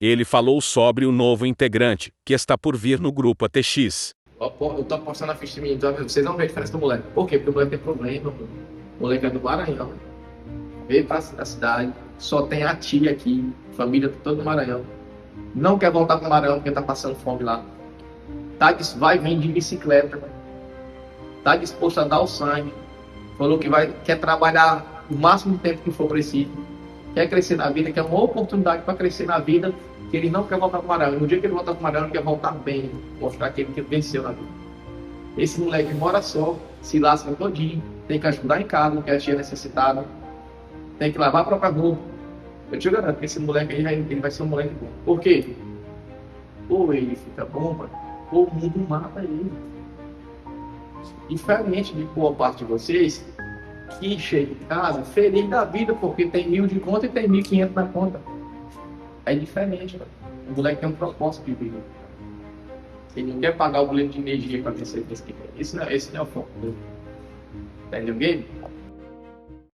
Ele falou sobre o novo integrante, que está por vir no grupo ATX. Eu tô postando a ficha de mim, então vocês vão ver a diferença do moleque. Por quê? Porque o moleque tem problema, pô. O moleque é do Maranhão. Veio pra cidade, só tem a tia aqui, família toda do Maranhão. Não quer voltar pro Maranhão porque tá passando fome lá. Vai vir de bicicleta, tá disposto a dar o sangue. Falou que quer trabalhar o máximo de tempo que for preciso. Quer crescer na vida, quer uma oportunidade para crescer na vida, que ele não quer voltar para o Maranhão. No dia que ele voltar para o Maranhão, ele quer voltar bem, mostrar que ele venceu na vida. Esse moleque mora só, se lasca todinho, tem que ajudar em casa, porque a tia é necessitada, tem que lavar a própria roupa. Eu te garanto que esse moleque aí ele vai ser um moleque bom. Por quê? Ou ele fica bom, mano, ou o mundo mata ele. Diferente de boa parte de vocês, que chega em casa feliz da vida, porque tem 1.000 de conta e tem 1.500 na conta. É diferente, cara. O moleque tem um propósito de vida. Ele não quer pagar o boleto de energia para ter certeza que quer. Esse não é o foco dele. Entendeu o game?